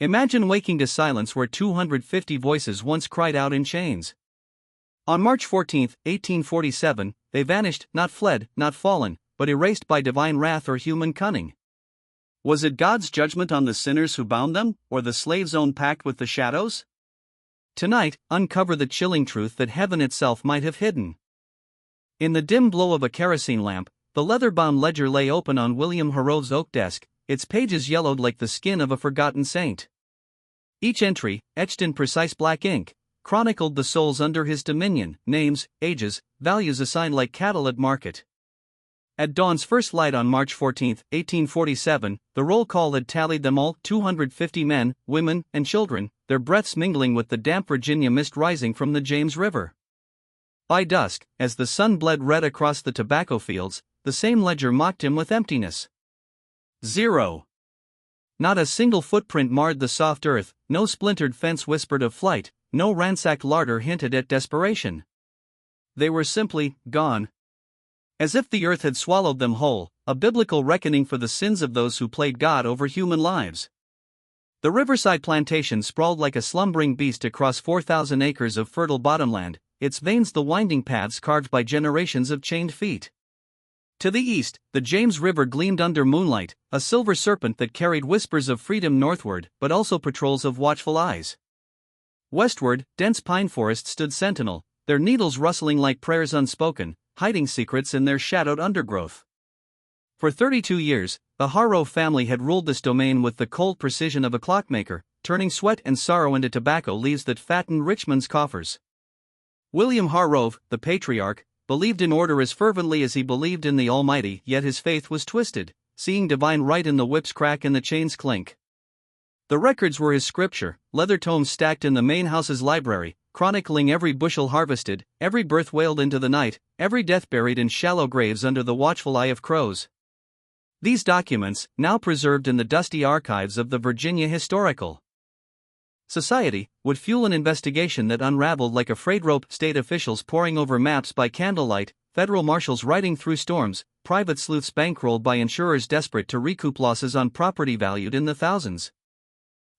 Imagine waking to silence where 250 voices once cried out in chains. On March 14, 1847, they vanished, not fled, not fallen, but erased by divine wrath or human cunning. Was it God's judgment on the sinners who bound them, or the slave's own pact with the shadows? Tonight, uncover the chilling truth that heaven itself might have hidden. In the dim glow of a kerosene lamp, the leather-bound ledger lay open on William Harrove's oak desk, its pages yellowed like the skin of a forgotten saint. Each entry, etched in precise black ink, chronicled the souls under his dominion, names, ages, values assigned like cattle at market. At dawn's first light on March 14, 1847, the roll call had tallied them all, 250 men, women, and children, their breaths mingling with the damp Virginia mist rising from the James River. By dusk, as the sun bled red across the tobacco fields, the same ledger mocked him with emptiness. Zero. Not a single footprint marred the soft earth, no splintered fence whispered of flight, no ransacked larder hinted at desperation. They were simply gone. As if the earth had swallowed them whole, a biblical reckoning for the sins of those who played God over human lives. The Riverside Plantation sprawled like a slumbering beast across 4,000 acres of fertile bottomland, its veins the winding paths carved by generations of chained feet. To the east, the James River gleamed under moonlight, a silver serpent that carried whispers of freedom northward, but also patrols of watchful eyes. Westward, dense pine forests stood sentinel, their needles rustling like prayers unspoken, hiding secrets in their shadowed undergrowth. For 32 years, the Harrove family had ruled this domain with the cold precision of a clockmaker, turning sweat and sorrow into tobacco leaves that fattened Richmond's coffers. William Harrove, the patriarch, believed in order as fervently as he believed in the Almighty, yet his faith was twisted, seeing divine right in the whip's crack and the chain's clink. The records were his scripture, leather tomes stacked in the main house's library, chronicling every bushel harvested, every birth wailed into the night, every death buried in shallow graves under the watchful eye of crows. These documents, now preserved in the dusty archives of the Virginia Historical Society, would fuel an investigation that unraveled like a frayed rope, state officials poring over maps by candlelight, federal marshals riding through storms, private sleuths bankrolled by insurers desperate to recoup losses on property valued in the thousands.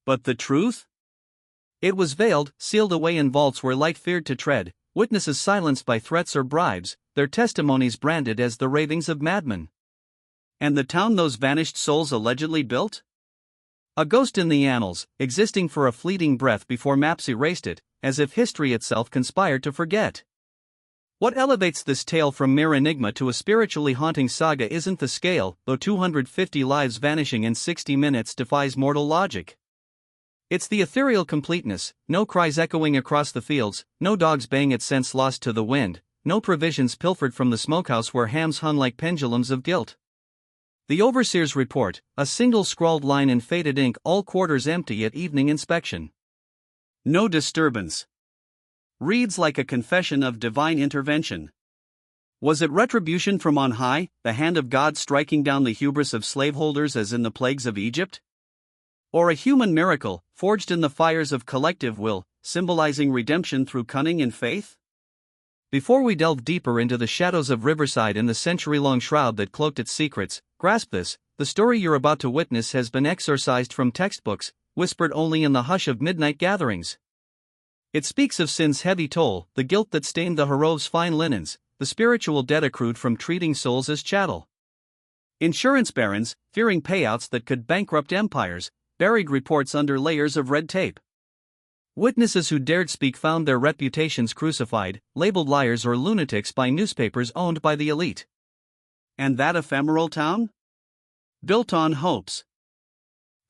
But the truth? It was veiled, sealed away in vaults where light feared to tread, witnesses silenced by threats or bribes, their testimonies branded as the ravings of madmen. And the town those vanished souls allegedly built? A ghost in the annals, existing for a fleeting breath before maps erased it, as if history itself conspired to forget. What elevates this tale from mere enigma to a spiritually haunting saga isn't the scale, though 250 lives vanishing in 60 minutes defies mortal logic. It's the ethereal completeness, no cries echoing across the fields, no dogs baying at scents lost to the wind, no provisions pilfered from the smokehouse where hams hung like pendulums of guilt. The overseer's report, a single scrawled line in faded ink, all quarters empty at evening inspection. No disturbance. Reads like a confession of divine intervention. Was it retribution from on high, the hand of God striking down the hubris of slaveholders as in the plagues of Egypt? Or a human miracle, forged in the fires of collective will, symbolizing redemption through cunning and faith? Before we delve deeper into the shadows of Riverside and the century-long shroud that cloaked its secrets, grasp this: the story you're about to witness has been exorcised from textbooks, whispered only in the hush of midnight gatherings. It speaks of sin's heavy toll, the guilt that stained the Harrove's fine linens, the spiritual debt accrued from treating souls as chattel. Insurance barons, fearing payouts that could bankrupt empires, buried reports under layers of red tape. Witnesses who dared speak found their reputations crucified, labeled liars or lunatics by newspapers owned by the elite. And that ephemeral town? Built on hope's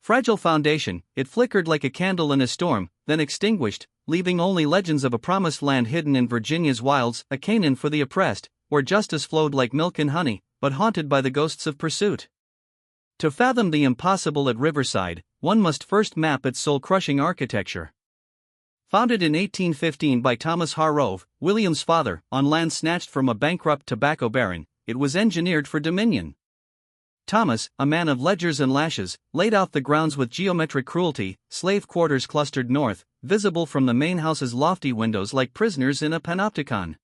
fragile foundation, it flickered like a candle in a storm, then extinguished, leaving only legends of a promised land hidden in Virginia's wilds, a Canaan for the oppressed, where justice flowed like milk and honey, but haunted by the ghosts of pursuit. To fathom the impossible at Riverside, one must first map its soul-crushing architecture. Founded in 1815 by Thomas Harrove, William's father, on land snatched from a bankrupt tobacco baron, it was engineered for dominion. Thomas, a man of ledgers and lashes, laid out the grounds with geometric cruelty. Slave quarters clustered north, visible from the main house's lofty windows like prisoners in a panopticon.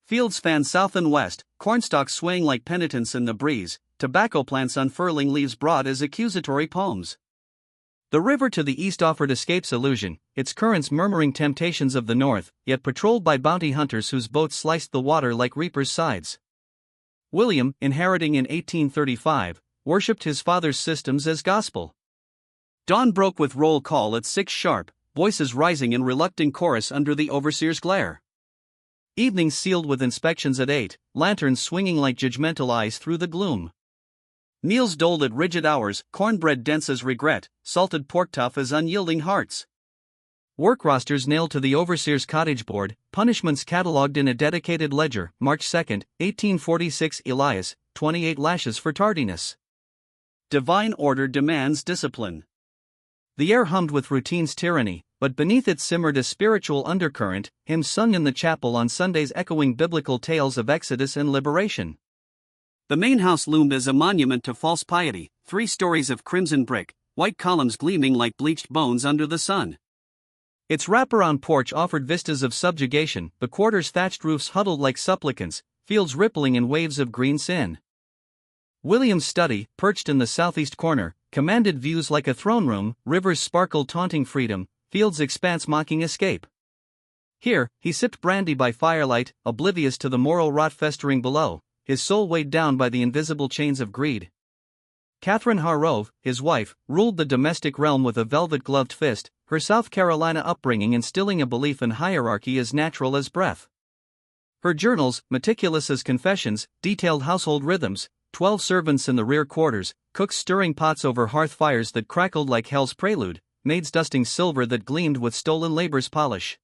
Fields fanned south and west, cornstalks swaying like penitents in the breeze, tobacco plants unfurling leaves broad as accusatory poems. The river to the east offered escape's illusion, its currents murmuring temptations of the north, yet patrolled by bounty hunters whose boats sliced the water like reapers' sides. William, inheriting in 1835, worshipped his father's systems as gospel. Dawn broke with roll call at 6 sharp, voices rising in reluctant chorus under the overseer's glare. Evenings sealed with inspections at 8, lanterns swinging like judgmental eyes through the gloom. Meals doled at rigid hours, cornbread dense as regret, salted pork tough as unyielding hearts. Work rosters nailed to the overseer's cottage board, punishments catalogued in a dedicated ledger. March 2, 1846. Elias, 28 lashes for tardiness. Divine order demands discipline. The air hummed with routine's tyranny, but beneath it simmered a spiritual undercurrent, hymns sung in the chapel on Sundays echoing biblical tales of exodus and liberation. The main house loomed as a monument to false piety, 3 stories of crimson brick, white columns gleaming like bleached bones under the sun. Its wraparound porch offered vistas of subjugation, the quarter's thatched roofs huddled like supplicants, fields rippling in waves of green sin. William's study, perched in the southeast corner, commanded views like a throne room, rivers sparkled taunting freedom, fields expanse mocking escape. Here, he sipped brandy by firelight, oblivious to the moral rot festering below, his soul weighed down by the invisible chains of greed. Catherine Harrove, his wife, ruled the domestic realm with a velvet-gloved fist, her South Carolina upbringing instilling a belief in hierarchy as natural as breath. Her journals, meticulous as confessions, detailed household rhythms, 12 servants in the rear quarters, cooks stirring pots over hearth fires that crackled like hell's prelude, maids dusting silver that gleamed with stolen labor's polish.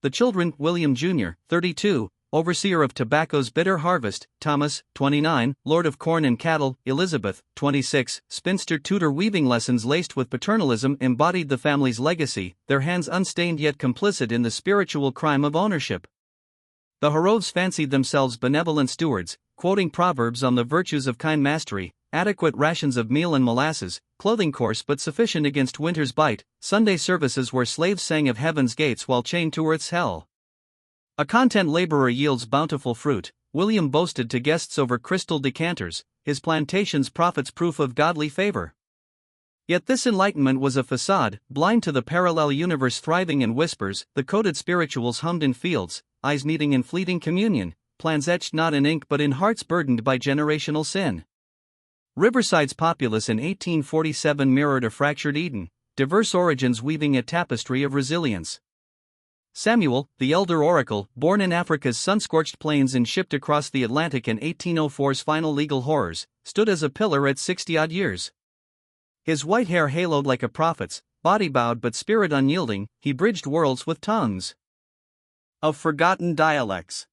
The children, William Jr., 32, overseer of tobacco's bitter harvest, Thomas, 29, lord of corn and cattle, Elizabeth, 26, spinster tutor weaving lessons laced with paternalism embodied the family's legacy, their hands unstained yet complicit in the spiritual crime of ownership. The Harroves fancied themselves benevolent stewards, quoting proverbs on the virtues of kind mastery, adequate rations of meal and molasses, clothing coarse but sufficient against winter's bite, Sunday services where slaves sang of heaven's gates while chained to earth's hell. A content laborer yields bountiful fruit, William boasted to guests over crystal decanters, his plantation's prophets proof of godly favor. Yet this enlightenment was a facade, blind to the parallel universe thriving in whispers, the coded spirituals hummed in fields, eyes meeting in fleeting communion, plans etched not in ink but in hearts burdened by generational sin. Riverside's populace in 1847 mirrored a fractured Eden, diverse origins weaving a tapestry of resilience. Samuel, the elder oracle, born in Africa's sun-scorched plains and shipped across the Atlantic in 1804's final legal horrors, stood as a pillar at 60-odd years. His white hair haloed like a prophet's, body bowed but spirit unyielding, he bridged worlds with tongues of forgotten dialects.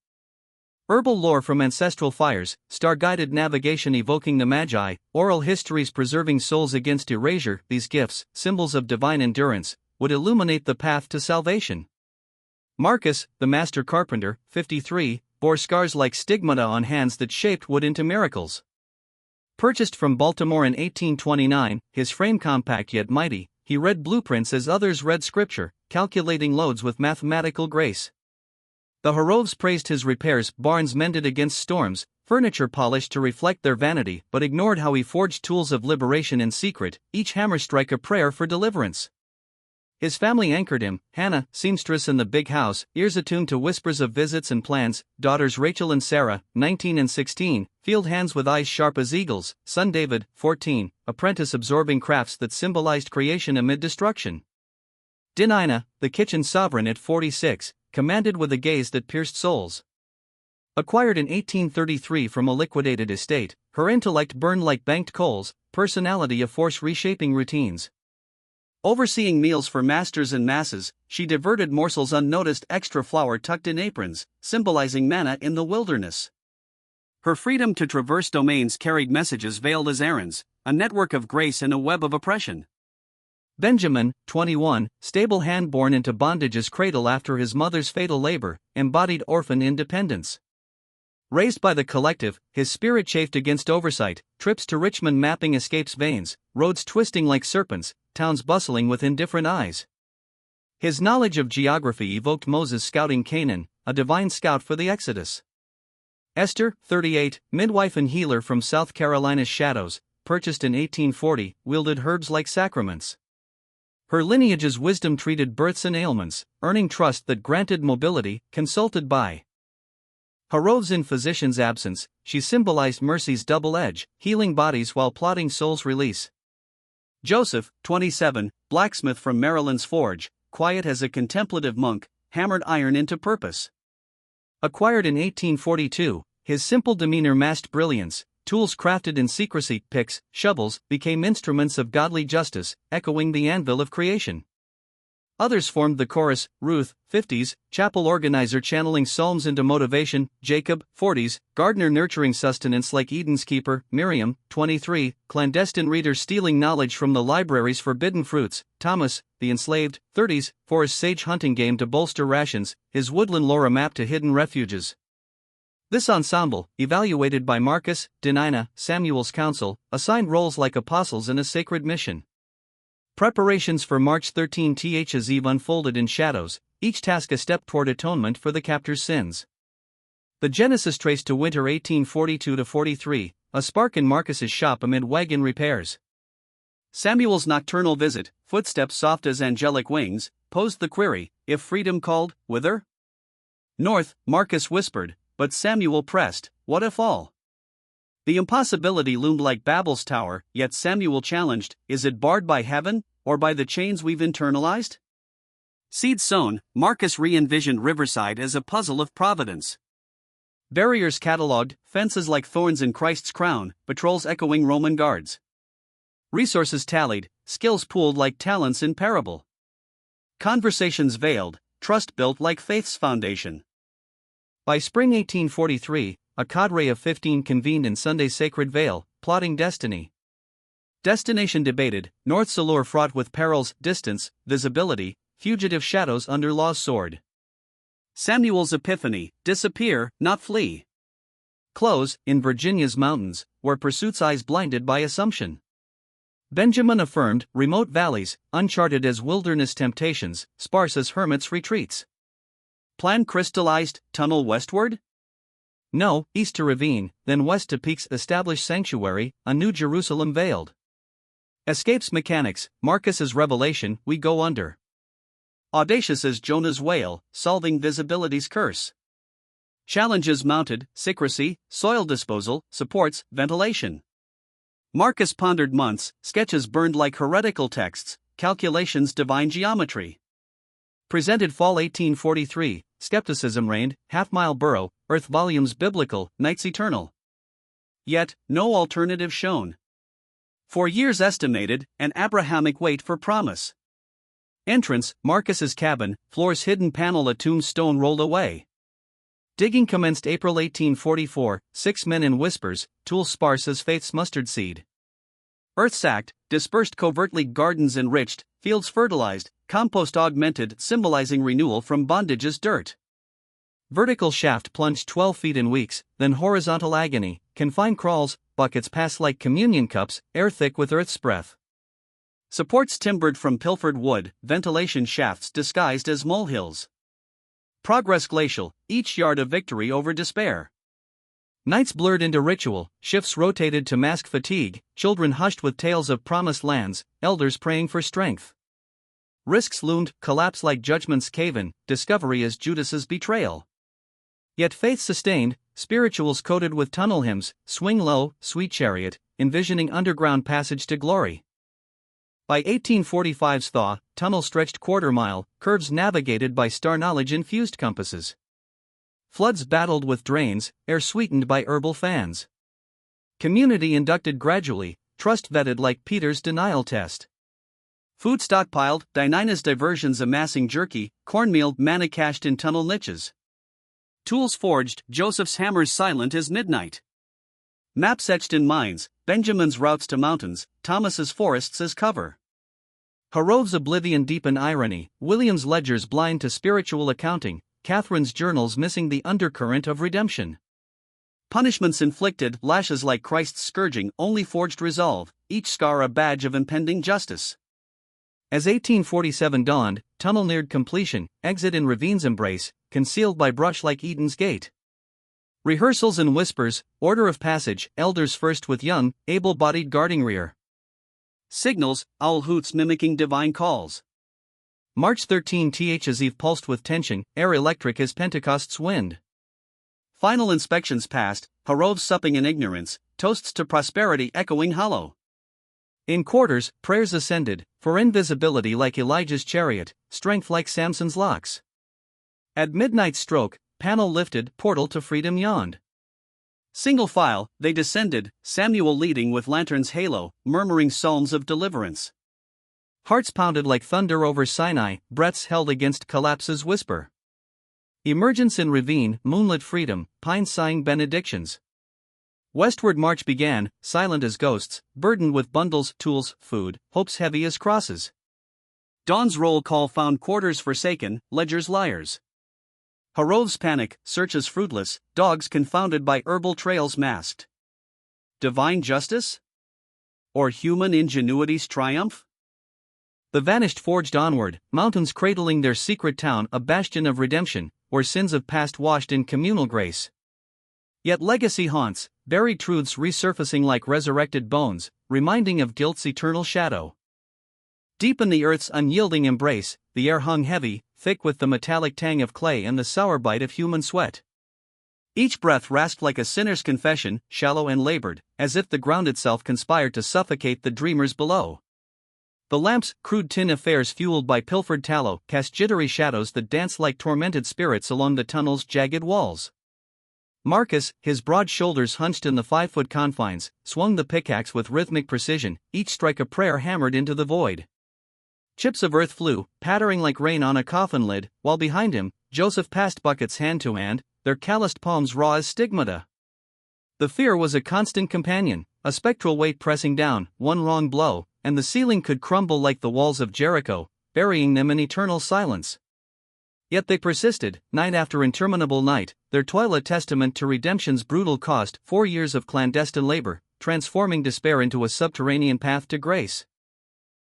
Herbal lore from ancestral fires, star-guided navigation evoking the Magi, oral histories preserving souls against erasure, these gifts, symbols of divine endurance, would illuminate the path to salvation. Marcus, the master carpenter, 53, bore scars like stigmata on hands that shaped wood into miracles. Purchased from Baltimore in 1829, his frame compact yet mighty, he read blueprints as others read scripture, calculating loads with mathematical grace. The Harroves praised his repairs, barns mended against storms, furniture polished to reflect their vanity, but ignored how he forged tools of liberation in secret, each hammer strike a prayer for deliverance. His family anchored him, Hannah, seamstress in the big house, ears attuned to whispers of visits and plans, daughters Rachel and Sarah, 19 and 16, field hands with eyes sharp as eagles, son David, 14, apprentice absorbing crafts that symbolized creation amid destruction. Dinina, the kitchen sovereign at 46, commanded with a gaze that pierced souls. Acquired in 1833 from a liquidated estate, her intellect burned like banked coals, personality a force reshaping routines. Overseeing meals for masters and masses, she diverted morsels unnoticed, extra flour tucked in aprons, symbolizing manna in the wilderness. Her freedom to traverse domains carried messages veiled as errands, a network of grace in a web of oppression. Benjamin, 21, stable hand born into bondage's cradle after his mother's fatal labor, embodied orphan independence. Raised by the collective, his spirit chafed against oversight, trips to Richmond mapping escapes veins, roads twisting like serpents, towns bustling with indifferent eyes. His knowledge of geography evoked Moses scouting Canaan, a divine scout for the Exodus. Esther, 38, midwife and healer from South Carolina's shadows, purchased in 1840, wielded herbs like sacraments. Her lineage's wisdom treated births and ailments, earning trust that granted mobility, consulted by Herodes in physician's absence. She symbolized mercy's double edge, healing bodies while plotting soul's release. Joseph, 27, blacksmith from Maryland's forge, quiet as a contemplative monk, hammered iron into purpose. Acquired in 1842, his simple demeanor masked brilliance. Tools crafted in secrecy, picks, shovels, became instruments of godly justice, echoing the anvil of creation. Others formed the chorus: Ruth, 50s, chapel organizer channeling psalms into motivation; Jacob, 40s, gardener nurturing sustenance like Eden's keeper; Miriam, 23, clandestine reader stealing knowledge from the library's forbidden fruits; Thomas, the enslaved, 30s, forest sage hunting game to bolster rations, his woodland lore a map to hidden refuges. This ensemble, evaluated by Marcus, Denina, Samuel's council, assigned roles like apostles in a sacred mission. Preparations for March 13th's Eve unfolded in shadows, each task a step toward atonement for the captor's sins. The genesis traced to winter 1842-43, a spark in Marcus's shop amid wagon repairs. Samuel's nocturnal visit, footsteps soft as angelic wings, posed the query: if freedom called, whither? North, Marcus whispered, but Samuel pressed, what if all? The impossibility loomed like Babel's tower, yet Samuel challenged: is it barred by heaven, or by the chains we've internalized? Seed sown, Marcus re-envisioned Riverside as a puzzle of providence. Barriers catalogued, fences like thorns in Christ's crown, patrols echoing Roman guards. Resources tallied, skills pooled like talents in parable. Conversations veiled, trust built like faith's foundation. By spring 1843, a cadre of 15 convened in Sunday's sacred vale, plotting destiny. Destination debated, North's allure fraught with perils, distance, visibility, fugitive shadows under law's sword. Samuel's epiphany: disappear, not flee. Close, in Virginia's mountains, where pursuit's eyes blinded by assumption. Benjamin affirmed, remote valleys, uncharted as wilderness temptations, sparse as hermits' retreats. Plan crystallized, tunnel westward? No, east to ravine, then west to peaks established sanctuary, a new Jerusalem veiled. Escapes mechanics, Marcus's revelation: we go under. Audacious as Jonah's whale, solving visibility's curse. Challenges mounted: secrecy, soil disposal, supports, ventilation. Marcus pondered months, sketches burned like heretical texts, calculations divine geometry. Presented fall 1843, skepticism reigned, half-mile burrow, earth volumes biblical, nights eternal. Yet, no alternative shown. For years estimated, an Abrahamic wait for promise. Entrance, Marcus's cabin, floors hidden panel a tombstone rolled away. Digging commenced April 1844, 6 men in whispers, tools sparse as faith's mustard seed. Earth sacked, dispersed covertly, gardens enriched, fields fertilized, compost augmented, symbolizing renewal from bondage's dirt. Vertical shaft plunged 12 feet in weeks, then horizontal agony, confined crawls, buckets pass like communion cups, air thick with earth's breath. Supports timbered from pilfered wood, ventilation shafts disguised as molehills. Progress glacial, each yard a victory over despair. Nights blurred into ritual, shifts rotated to mask fatigue, children hushed with tales of promised lands, elders praying for strength. Risks loomed, collapse like judgment's cave-in, discovery as Judas's betrayal. Yet faith sustained, spirituals coated with tunnel hymns, swing low, sweet chariot, envisioning underground passage to glory. By 1845's thaw, tunnel stretched quarter-mile, curves navigated by star knowledge-infused compasses. Floods battled with drains, air sweetened by herbal fans. Community inducted gradually, trust vetted like Peter's denial test. Food stockpiled, Dinina's diversions amassing jerky, cornmeal, manna cached in tunnel niches. Tools forged, Joseph's hammers silent as midnight. Maps etched in mines, Benjamin's routes to mountains, Thomas's forests as cover. Herodes' oblivion deep in irony, William's ledgers blind to spiritual accounting, Catherine's journals missing the undercurrent of redemption. Punishments inflicted, lashes like Christ's scourging, only forged resolve, each scar a badge of impending justice. As 1847 dawned, tunnel neared completion, exit in ravine's embrace, concealed by brush like Eden's gate. Rehearsals and whispers, order of passage, elders first with young, able-bodied guarding rear. signals, owl hoots mimicking divine calls. March 13 as Eve pulsed with tension, air electric as Pentecost's wind. Final inspections passed, Harovs supping in ignorance, toasts to prosperity echoing hollow. In quarters, prayers ascended, for invisibility like Elijah's chariot, strength like Samson's locks. At midnight stroke, panel lifted, portal to freedom yawned. Single file, they descended, Samuel leading with lantern's halo, murmuring psalms of deliverance. Hearts pounded like thunder over Sinai, breaths held against collapse's whisper. Emergence in ravine, moonlit freedom, pines sighing benedictions. Westward march began, silent as ghosts, burdened with bundles, tools, food, hopes heavy as crosses. Dawn's roll call found quarters forsaken, ledgers liars. Harov's panic, searches fruitless, dogs confounded by herbal trails masked. Divine justice? Or human ingenuity's triumph? The vanished forged onward, mountains cradling their secret town, a bastion of redemption, where sins of past washed in communal grace. Yet legacy haunts, buried truths resurfacing like resurrected bones, reminding of guilt's eternal shadow. Deep in the earth's unyielding embrace, the air hung heavy, thick with the metallic tang of clay and the sour bite of human sweat. Each breath rasped like a sinner's confession, shallow and labored, as if the ground itself conspired to suffocate the dreamers below. The lamps, crude tin affairs fueled by pilfered tallow, cast jittery shadows that danced like tormented spirits along the tunnel's jagged walls. Marcus, his broad shoulders hunched in the 5-foot confines, swung the pickaxe with rhythmic precision, each strike a prayer hammered into the void. Chips of earth flew, pattering like rain on a coffin lid, while behind him, Joseph passed buckets hand to hand, their calloused palms raw as stigmata. The fear was a constant companion, a spectral weight pressing down, one wrong blow, and the ceiling could crumble like the walls of Jericho, burying them in eternal silence. Yet they persisted, night after interminable night, their toil a testament to redemption's brutal cost, 4 years of clandestine labor, transforming despair into a subterranean path to grace.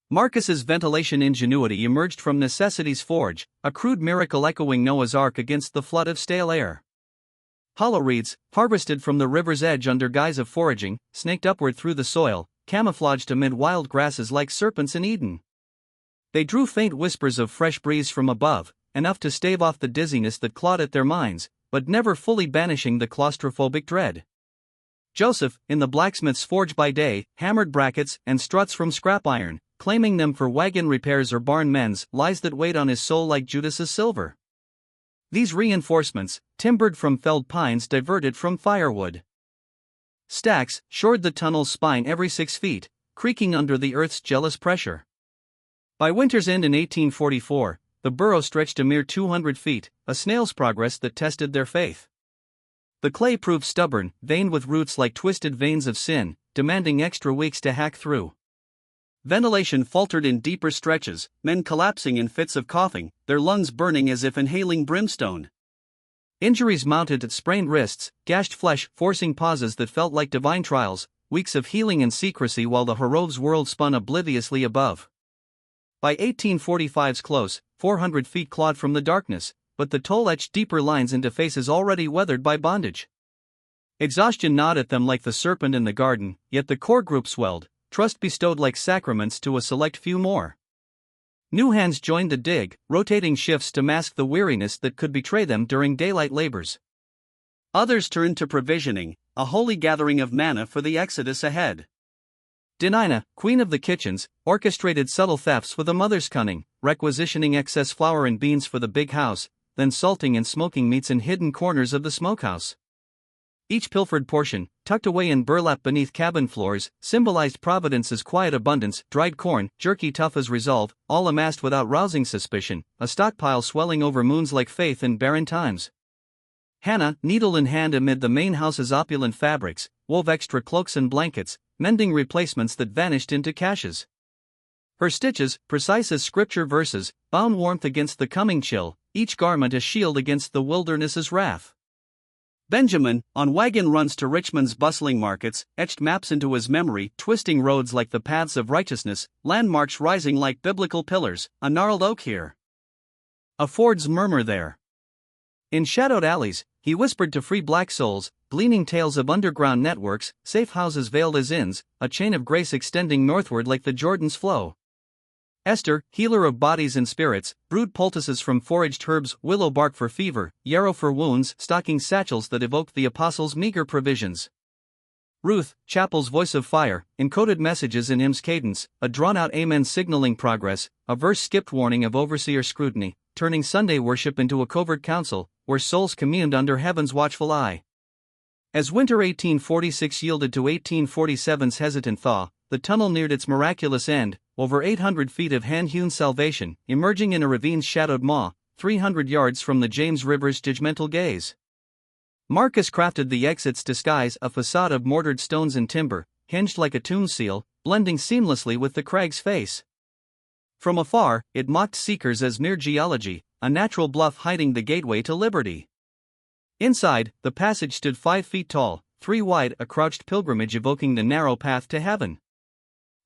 Marcus's ventilation ingenuity emerged from necessity's forge, a crude miracle echoing Noah's Ark against the flood of stale air. Hollow reeds, harvested from the river's edge under guise of foraging, snaked upward through the soil, camouflaged amid wild grasses like serpents in Eden. They drew faint whispers of fresh breeze from above, enough to stave off the dizziness that clawed at their minds, but never fully banishing the claustrophobic dread. Joseph, in the blacksmith's forge by day, hammered brackets and struts from scrap iron, claiming them for wagon repairs or barn mends, lies that weighed on his soul like Judas's silver. These reinforcements, timbered from felled pines diverted from firewood stacks, shored the tunnel's spine every 6 feet, creaking under the earth's jealous pressure. By winter's end in 1844, the burrow stretched a mere 200 feet, a snail's progress that tested their faith. The clay proved stubborn, veined with roots like twisted veins of sin, demanding extra weeks to hack through. Ventilation faltered in deeper stretches, men collapsing in fits of coughing, their lungs burning as if inhaling brimstone. Injuries mounted at sprained wrists, gashed flesh, forcing pauses that felt like divine trials, weeks of healing and secrecy while the Harov's world spun obliviously above. By 1845's close, 400 feet clawed from the darkness, but the toll etched deeper lines into faces already weathered by bondage. Exhaustion gnawed at them like the serpent in the garden, yet the core group swelled, trust bestowed like sacraments to a select few more. New hands joined the dig, rotating shifts to mask the weariness that could betray them during daylight labors. Others turned to provisioning, a holy gathering of manna for the exodus ahead. Denina, queen of the kitchens, orchestrated subtle thefts with a mother's cunning, requisitioning excess flour and beans for the big house, then salting and smoking meats in hidden corners of the smokehouse. Each pilfered portion, tucked away in burlap beneath cabin floors, symbolized Providence's quiet abundance, dried corn, jerky tough as resolve, all amassed without rousing suspicion, a stockpile swelling over moons like faith in barren times. Hannah, needle in hand amid the main house's opulent fabrics, wove extra cloaks and blankets, mending replacements that vanished into caches. Her stitches, precise as scripture verses, bound warmth against the coming chill, each garment a shield against the wilderness's wrath. Benjamin, on wagon runs to Richmond's bustling markets, etched maps into his memory, twisting roads like the paths of righteousness, landmarks rising like biblical pillars, a gnarled oak here, a Ford's murmur there. In shadowed alleys, he whispered to free black souls, gleaning tales of underground networks, safe houses veiled as inns, a chain of grace extending northward like the Jordan's flow. Esther, healer of bodies and spirits, brewed poultices from foraged herbs, willow bark for fever, yarrow for wounds, stocking satchels that evoked the apostles' meager provisions. Ruth, chapel's voice of fire, encoded messages in hymn's cadence, a drawn-out amen signaling progress, a verse-skipped warning of overseer scrutiny, turning Sunday worship into a covert council, where souls communed under heaven's watchful eye. As winter 1846 yielded to 1847's hesitant thaw, the tunnel neared its miraculous end, over 800 feet of hand-hewn salvation, emerging in a ravine's shadowed maw, 300 yards from the James River's judgmental gaze. Marcus crafted the exit's disguise, a facade of mortared stones and timber, hinged like a tomb seal, blending seamlessly with the crag's face. From afar, it mocked seekers as mere geology, a natural bluff hiding the gateway to liberty. Inside, the passage stood 5 feet tall, 3 wide, a crouched pilgrimage evoking the narrow path to heaven.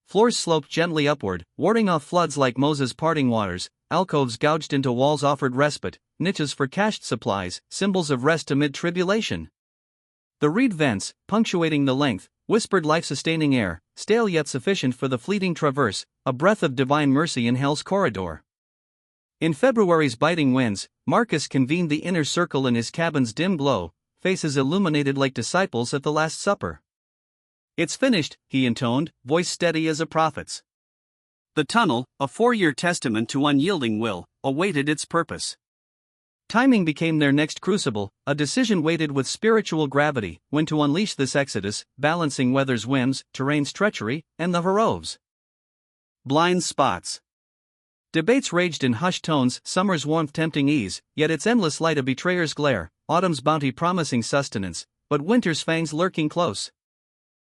Floors sloped gently upward, warding off floods like Moses' parting waters. Alcoves gouged into walls offered respite, niches for cached supplies, symbols of rest amid tribulation. The reed vents, punctuating the length, whispered life-sustaining air, stale yet sufficient for the fleeting traverse, a breath of divine mercy in hell's corridor. In February's biting winds, Marcus convened the inner circle in his cabin's dim glow, faces illuminated like disciples at the Last Supper. "It's finished," he intoned, voice steady as a prophet's. The tunnel, a 4-year testament to unyielding will, awaited its purpose. Timing became their next crucible, a decision weighted with spiritual gravity, when to unleash this exodus, balancing weather's whims, terrain's treachery, and the Harov's blind spots. Debates raged in hushed tones, summer's warmth tempting ease, yet its endless light a betrayer's glare, autumn's bounty promising sustenance, but winter's fangs lurking close.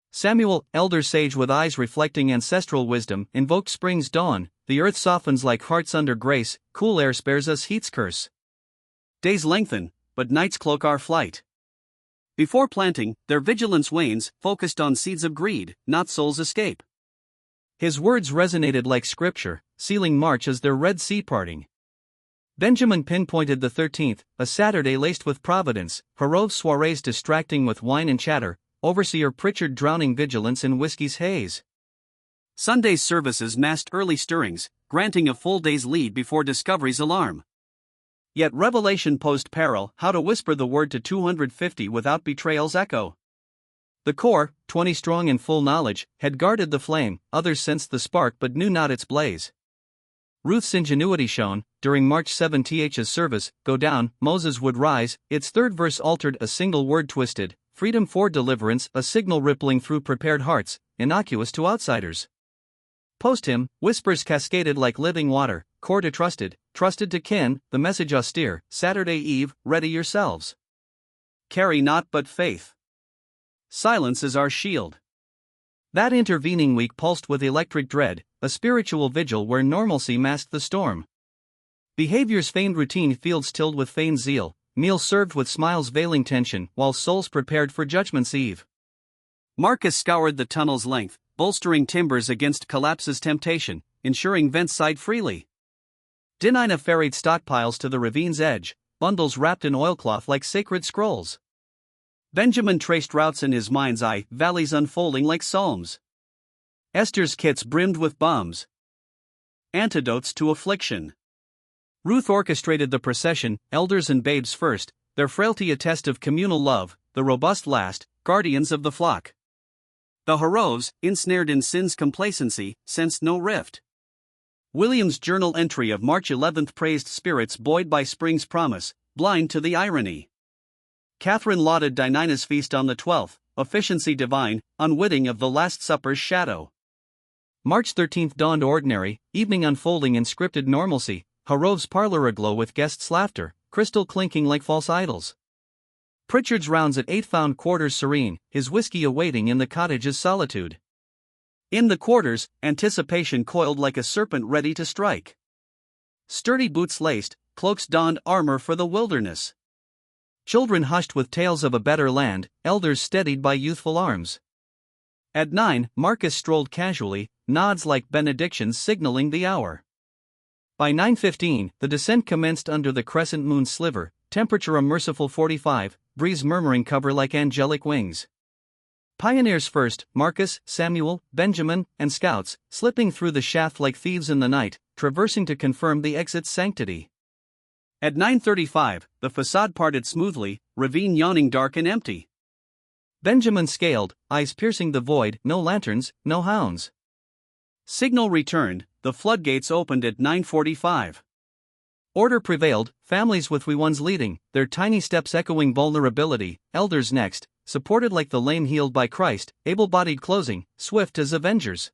Samuel, elder sage with eyes reflecting ancestral wisdom, invoked spring's dawn. The earth softens like hearts under grace, cool air spares us heat's curse. Days lengthen, but nights cloak our flight. Before planting, their vigilance wanes, focused on seeds of greed, not soul's escape. His words resonated like scripture, sealing March as their Red Sea parting. Benjamin pinpointed the 13th, a Saturday laced with providence, Harov's soirees distracting with wine and chatter, Overseer Pritchard drowning vigilance in whiskey's haze. Sunday's services masked early stirrings, granting a full day's lead before discovery's alarm. Yet revelation posed peril, how to whisper the word to 250 without betrayal's echo. The core, 20 strong in full knowledge, had guarded the flame, others sensed the spark but knew not its blaze. Ruth's ingenuity shone, during March 7th's service, "Go down, Moses would rise," its third verse altered, a single word twisted, freedom for deliverance, a signal rippling through prepared hearts, innocuous to outsiders. Post-hymn, whispers cascaded like living water, core to trusted, trusted to kin, the message austere, Saturday Eve, ready yourselves. Carry not but faith. Silence is our shield. That intervening week pulsed with electric dread, a spiritual vigil where normalcy masked the storm. Behavior's feigned routine, fields tilled with feigned zeal, meals served with smiles veiling tension, while souls prepared for Judgment's Eve. Marcus scoured the tunnel's length, bolstering timbers against collapse's temptation, ensuring vents sighed freely. Dinina ferried stockpiles to the ravine's edge, bundles wrapped in oilcloth like sacred scrolls. Benjamin traced routes in his mind's eye, valleys unfolding like psalms. Esther's kits brimmed with balms, antidotes to affliction. Ruth orchestrated the procession, elders and babes first, their frailty a test of communal love, the robust last, guardians of the flock. The Harovs, ensnared in sin's complacency, sensed no rift. William's journal entry of March 11 praised spirits buoyed by spring's promise, blind to the irony. Catherine lauded Dinina's feast on the 12th, efficiency divine, unwitting of the Last Supper's shadow. March 13 dawned ordinary, evening unfolding in scripted normalcy, Harov's parlor aglow with guests' laughter, crystal clinking like false idols. Pritchard's rounds at 8 found quarters serene, his whiskey awaiting in the cottage's solitude. In the quarters, anticipation coiled like a serpent ready to strike. Sturdy boots laced, cloaks donned, armor for the wilderness. Children hushed with tales of a better land, elders steadied by youthful arms. At 9, Marcus strolled casually, nods like benedictions signaling the hour. By 9:15, the descent commenced under the crescent moon's sliver, temperature a merciful 45, breeze murmuring cover like angelic wings. Pioneers first, Marcus, Samuel, Benjamin, and scouts, slipping through the shaft like thieves in the night, traversing to confirm the exit's sanctity. At 9:35, the facade parted smoothly, ravine yawning dark and empty. Benjamin scaled, eyes piercing the void, no lanterns, no hounds. Signal returned, the floodgates opened at 9:45. Order prevailed, families with wee ones leading, their tiny steps echoing vulnerability, elders next, supported like the lame healed by Christ, able-bodied closing, swift as avengers.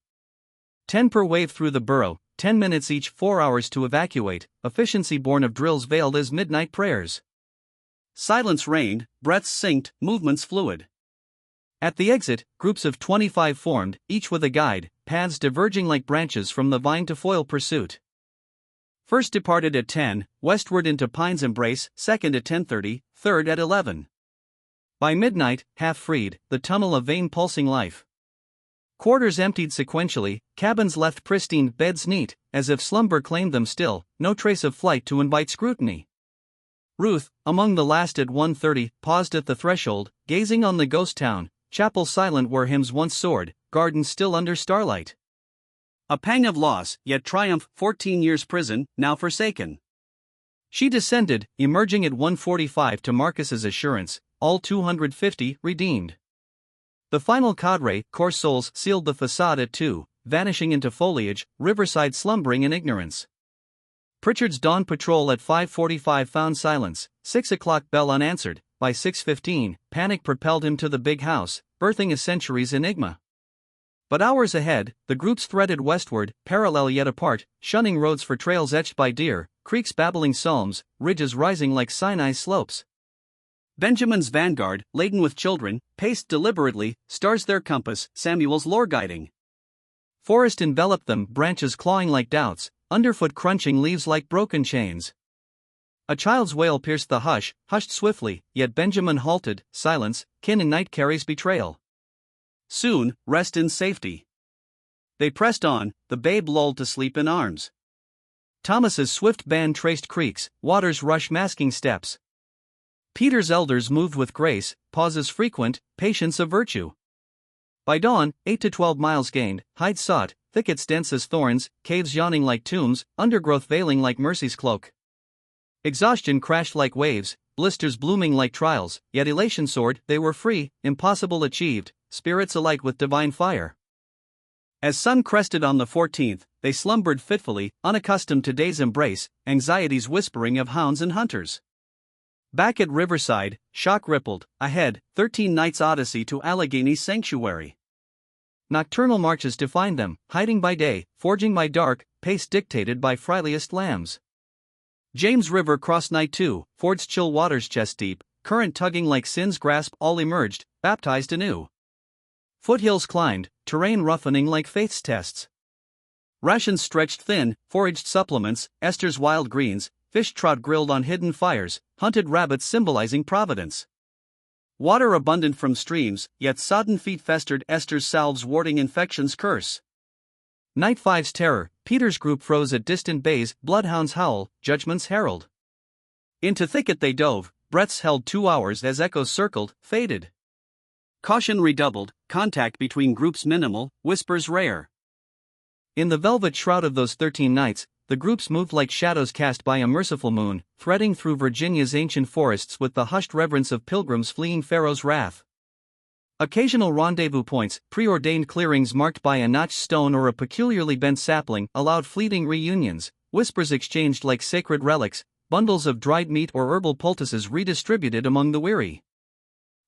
10 per wave through the burrow, 10 minutes each, 4 hours to evacuate, efficiency born of drills veiled as midnight prayers. Silence reigned, breaths synced, movements fluid. At the exit, groups of 25 formed, each with a guide, paths diverging like branches from the vine to foil pursuit. First departed at 10, westward into Pine's Embrace, second at 10:30, third at 11. By midnight, half freed, the tunnel of vein pulsing life. Quarters emptied sequentially, cabins left pristine, beds neat, as if slumber claimed them still, no trace of flight to invite scrutiny. Ruth, among the last at 1:30, paused at the threshold, gazing on the ghost town, chapel silent where hymns once soared, gardens still under starlight. A pang of loss, yet triumph, 14 years prison, now forsaken. She descended, emerging at 1:45 to Marcus's assurance, all 250 redeemed. The final cadre, coarse souls, sealed the facade at 2, vanishing into foliage, Riverside slumbering in ignorance. Pritchard's dawn patrol at 5:45 found silence, 6 o'clock bell unanswered. By 6:15, panic propelled him to the big house, birthing a century's enigma. But hours ahead, the groups threaded westward, parallel yet apart, shunning roads for trails etched by deer, creeks babbling psalms, ridges rising like Sinai slopes. Benjamin's vanguard, laden with children, paced deliberately, stars their compass, Samuel's lore guiding. Forest enveloped them, branches clawing like doubts, underfoot crunching leaves like broken chains. A child's wail pierced the hush, hushed swiftly, yet Benjamin halted, silence, kin in night carries betrayal. Soon, rest in safety. They pressed on, the babe lulled to sleep in arms. Thomas's swift band traced creeks, water's rush masking steps. Peter's elders moved with grace, pauses frequent, patience a virtue. By dawn, 8 to 12 miles gained, hides sought, thickets dense as thorns, caves yawning like tombs, undergrowth veiling like mercy's cloak. Exhaustion crashed like waves, blisters blooming like trials, yet elation soared, they were free, impossible achieved, spirits alight with divine fire. As sun crested on the 14th, they slumbered fitfully, unaccustomed to day's embrace, anxieties whispering of hounds and hunters. Back at Riverside, shock rippled, ahead, 13 nights' odyssey to Allegheny's sanctuary. Nocturnal marches to find them, hiding by day, forging by dark, pace dictated by friliest lambs. James River crossed night 2, ford's chill waters chest deep, current tugging like sin's grasp, all emerged, baptized anew. Foothills climbed, terrain roughening like faith's tests. Rations stretched thin, foraged supplements, Esther's wild greens, fish trot grilled on hidden fires, hunted rabbits symbolizing providence. Water abundant from streams, yet sodden feet festered, Esther's salves warding infection's curse. Night 5's terror, Peter's group froze at distant bays, bloodhounds howl, judgment's herald. Into thicket they dove, breaths held 2 hours as echoes circled, faded. Caution redoubled, contact between groups minimal, whispers rare. In the velvet shroud of those 13 nights, the groups moved like shadows cast by a merciful moon, threading through Virginia's ancient forests with the hushed reverence of pilgrims fleeing Pharaoh's wrath. Occasional rendezvous points, preordained clearings marked by a notched stone or a peculiarly bent sapling, allowed fleeting reunions, whispers exchanged like sacred relics, bundles of dried meat or herbal poultices redistributed among the weary.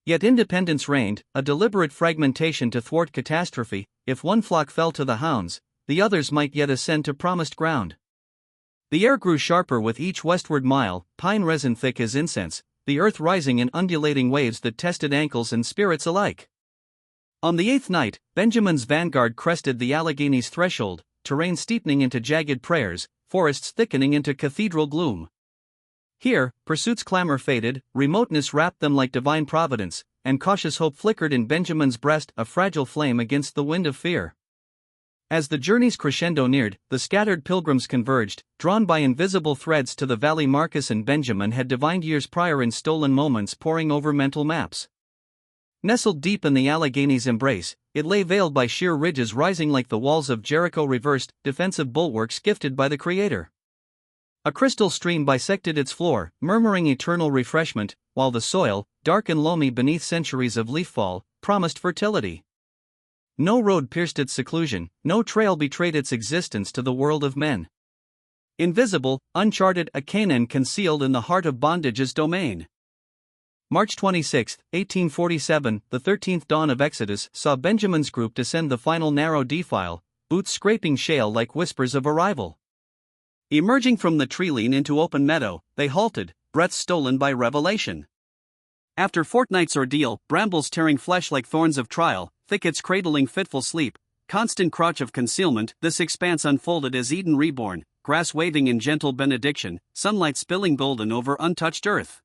Yet independence reigned, a deliberate fragmentation to thwart catastrophe. If one flock fell to the hounds, the others might yet ascend to promised ground. The air grew sharper with each westward mile, pine resin thick as incense, the earth rising in undulating waves that tested ankles and spirits alike. On the 8th night, Benjamin's vanguard crested the Allegheny's threshold, terrain steepening into jagged prayers, forests thickening into cathedral gloom. Here, pursuit's clamor faded, remoteness wrapped them like divine providence, and cautious hope flickered in Benjamin's breast, a fragile flame against the wind of fear. As the journey's crescendo neared, the scattered pilgrims converged, drawn by invisible threads to the valley Marcus and Benjamin had divined years prior in stolen moments poring over mental maps. Nestled deep in the Allegheny's embrace, it lay veiled by sheer ridges rising like the walls of Jericho, reversed, defensive bulwarks gifted by the Creator. A crystal stream bisected its floor, murmuring eternal refreshment, while the soil, dark and loamy beneath centuries of leaffall, promised fertility. No road pierced its seclusion, no trail betrayed its existence to the world of men. Invisible, uncharted, a Canaan concealed in the heart of bondage's domain. March 26, 1847, the 13th dawn of Exodus, saw Benjamin's group descend the final narrow defile, boots scraping shale like whispers of arrival. Emerging from the tree-line into open meadow, they halted, breath stolen by revelation. After fortnight's ordeal, brambles tearing flesh like thorns of trial, thickets cradling fitful sleep, constant crotch of concealment, this expanse unfolded as Eden reborn, grass waving in gentle benediction, sunlight spilling golden over untouched earth.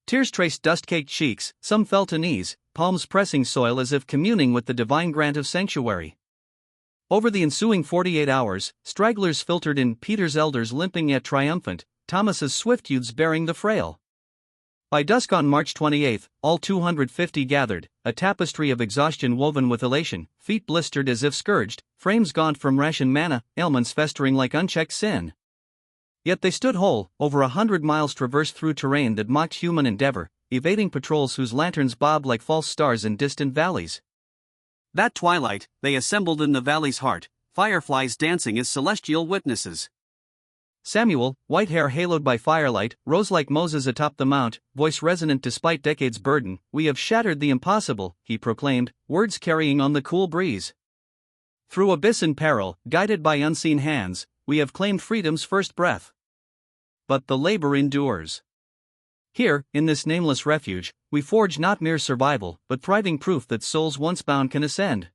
Tears traced dust-caked cheeks, some fell to knees, palms pressing soil as if communing with the divine grant of sanctuary. Over the ensuing 48 hours, stragglers filtered in, Peter's elders limping yet triumphant, Thomas's swift youths bearing the frail. By dusk on March 28, all 250 gathered, a tapestry of exhaustion woven with elation, feet blistered as if scourged, frames gaunt from ration manna, ailments festering like unchecked sin. Yet they stood whole, over 100 miles traversed through terrain that mocked human endeavor, evading patrols whose lanterns bobbed like false stars in distant valleys. That twilight, they assembled in the valley's heart, fireflies dancing as celestial witnesses. Samuel, white hair haloed by firelight, rose like Moses atop the mount, voice resonant despite decades' burden. "We have shattered the impossible," he proclaimed, words carrying on the cool breeze. "Through abyss and peril, guided by unseen hands, we have claimed freedom's first breath. But the labor endures. Here, in this nameless refuge, we forge not mere survival, but thriving proof that souls once bound can ascend.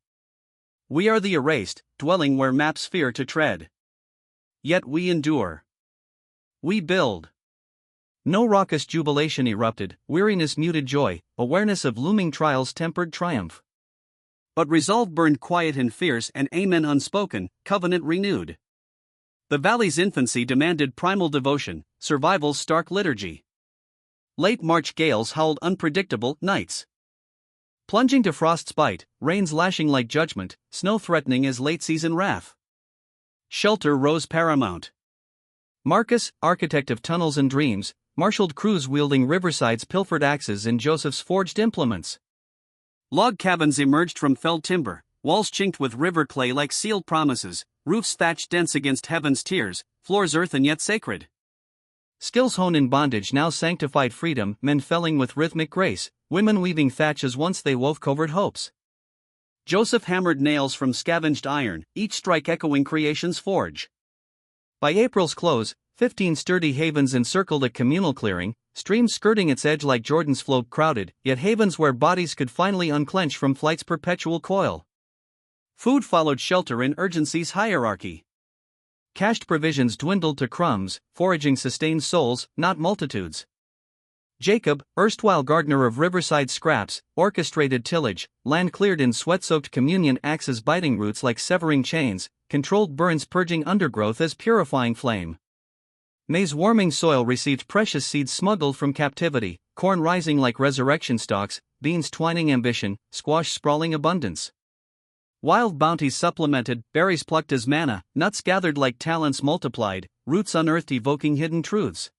We are the erased, dwelling where maps fear to tread. Yet we endure. We build." No raucous jubilation erupted, weariness muted joy, awareness of looming trials tempered triumph. But resolve burned quiet and fierce, and amen unspoken, covenant renewed. The valley's infancy demanded primal devotion, survival's stark liturgy. Late March gales howled unpredictable nights. Plunging to frost's bite, rains lashing like judgment, snow threatening as late-season wrath. Shelter rose paramount. Marcus, architect of tunnels and dreams, marshaled crews wielding Riverside's pilfered axes and Joseph's forged implements. Log cabins emerged from felled timber, walls chinked with river clay like sealed promises, roofs thatched dense against heaven's tears, floors earthen yet sacred. Skills honed in bondage now sanctified freedom, men felling with rhythmic grace, women weaving thatch as once they wove covert hopes. Joseph hammered nails from scavenged iron, each strike echoing creation's forge. By April's close, 15 sturdy havens encircled a communal clearing, streams skirting its edge like Jordan's flowed crowded, yet havens where bodies could finally unclench from flight's perpetual coil. Food followed shelter in urgency's hierarchy. Cached provisions dwindled to crumbs, foraging sustained souls, not multitudes. Jacob, erstwhile gardener of Riverside scraps, orchestrated tillage, land cleared in sweat-soaked communion, axes biting roots like severing chains, controlled burns purging undergrowth as purifying flame. May's warming soil received precious seeds smuggled from captivity, corn rising like resurrection stalks, beans twining ambition, squash sprawling abundance. Wild bounties supplemented, berries plucked as manna, nuts gathered like talents multiplied, roots unearthed evoking hidden truths.